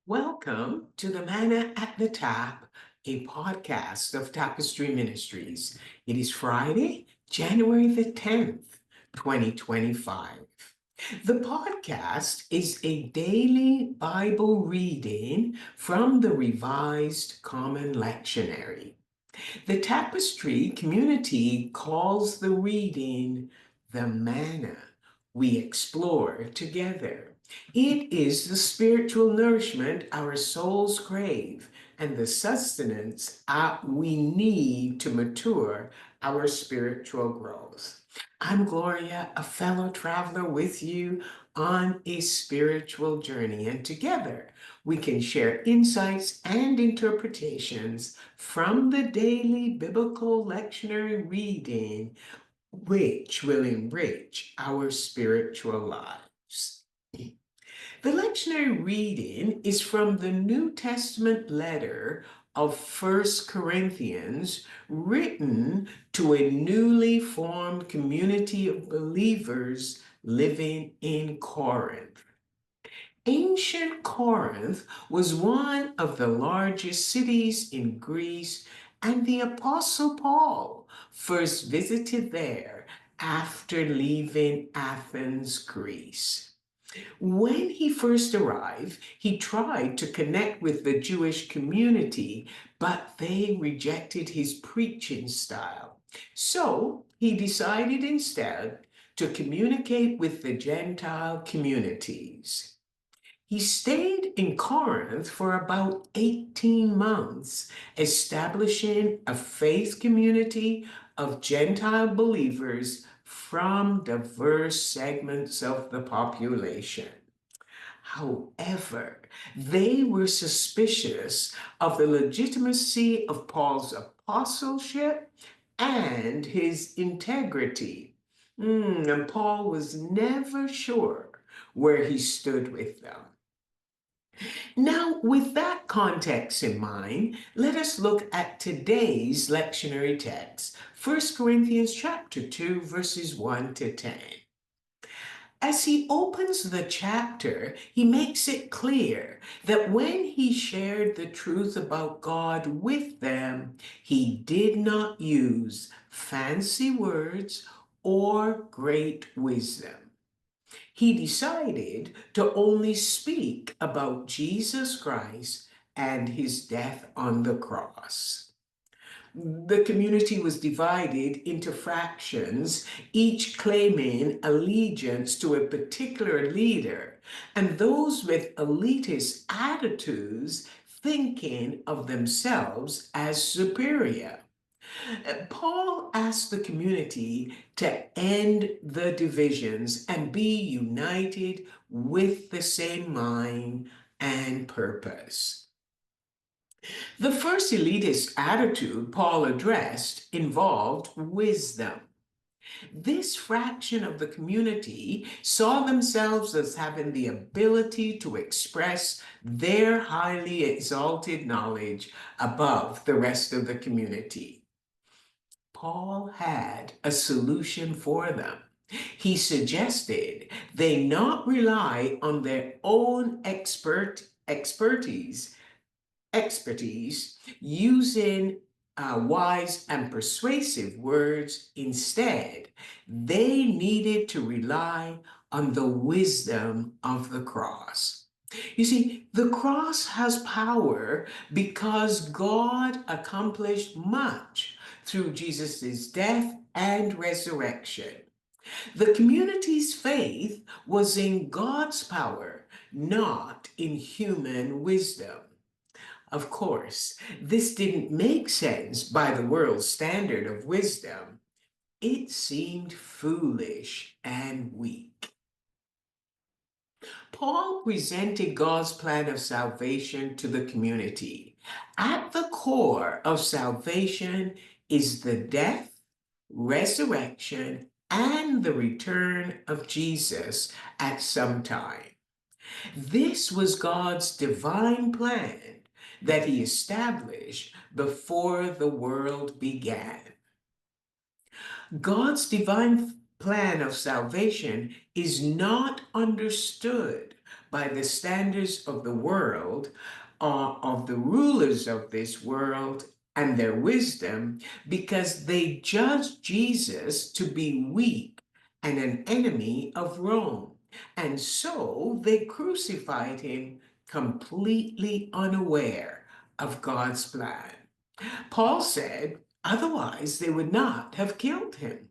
Welcome to the Manna at the Tap, a podcast of Tapestry Ministries. It is Friday, January the 10th, 2025. The podcast is a daily Bible reading from the Revised Common Lectionary. The Tapestry community calls the reading the Manna we explore together. It is the spiritual nourishment our souls crave and the sustenance we need to mature our spiritual growth. I'm Gloria, a fellow traveler with you on a spiritual journey, and together we can share insights and interpretations from the daily biblical lectionary reading, which will enrich our spiritual lives. The lectionary reading is from the New Testament letter of First Corinthians, written to a newly formed community of believers living in Corinth. Ancient Corinth was one of the largest cities in Greece, and the Apostle Paul first visited there after leaving Athens, Greece. When he first arrived, he tried to connect with the Jewish community, but they rejected his preaching style. So he decided instead to communicate with the Gentile communities. He stayed in Corinth for about 18 months, establishing a faith community of Gentile believers from diverse segments of the population. However, they were suspicious of the legitimacy of Paul's apostleship and his integrity. And Paul was never sure where he stood with them. Now, with that context in mind, let us look at today's lectionary text, 1 Corinthians chapter 2, verses 1 to 10. As he opens the chapter, he makes it clear that when he shared the truth about God with them, he did not use fancy words or great wisdom. He decided to only speak about Jesus Christ and his death on the cross. The community was divided into fractions, each claiming allegiance to a particular leader, and those with elitist attitudes thinking of themselves as superior. Paul asked the community to end the divisions and be united with the same mind and purpose. The first elitist attitude Paul addressed involved wisdom. This fraction of the community saw themselves as having the ability to express their highly exalted knowledge above the rest of the community. Paul had a solution for them. He suggested they not rely on their own expertise using wise and persuasive words. Instead, they needed to rely on the wisdom of the cross. You see, the cross has power because God accomplished much through Jesus' death and resurrection. The community's faith was in God's power, not in human wisdom. Of course, this didn't make sense by the world's standard of wisdom. It seemed foolish and weak. Paul presented God's plan of salvation to the community. At the core of salvation is the death, resurrection, and the return of Jesus at some time. This was God's divine plan that he established before the world began. God's divine plan of salvation is not understood by the standards of the world, of the rulers of this world and their wisdom, because they judged Jesus to be weak and an enemy of Rome. And so they crucified him completely unaware of God's plan. Paul said, otherwise they would not have killed him.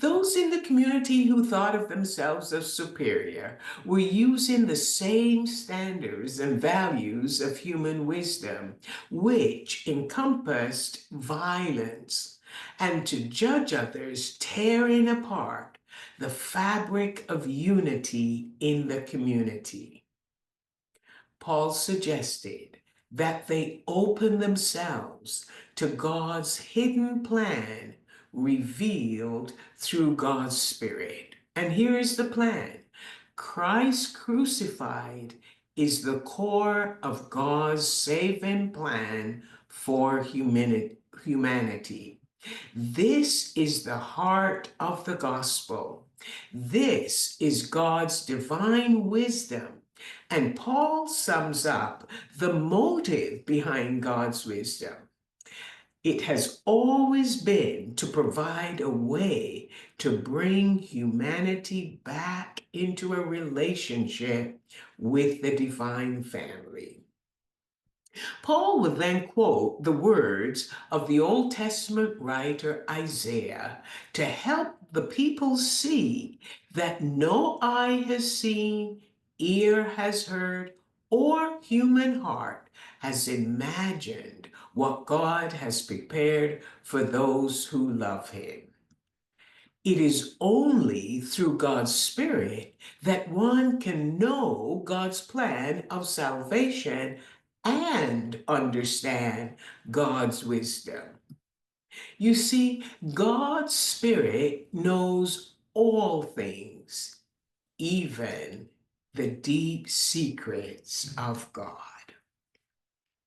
Those in the community who thought of themselves as superior were using the same standards and values of human wisdom, which encompassed violence, and to judge others tearing apart the fabric of unity in the community. Paul suggested that they open themselves to God's hidden plan revealed through God's Spirit. And here is the plan. Christ crucified is the core of God's saving plan for humanity. This is the heart of the gospel. This is God's divine wisdom. And Paul sums up the motive behind God's wisdom. It has always been to provide a way to bring humanity back into a relationship with the divine family. Paul would then quote the words of the Old Testament writer Isaiah to help the people see that no eye has seen, ear has heard, or human heart has imagined what God has prepared for those who love him. It is only through God's Spirit that one can know God's plan of salvation and understand God's wisdom. You see, God's Spirit knows all things, even the deep secrets of God.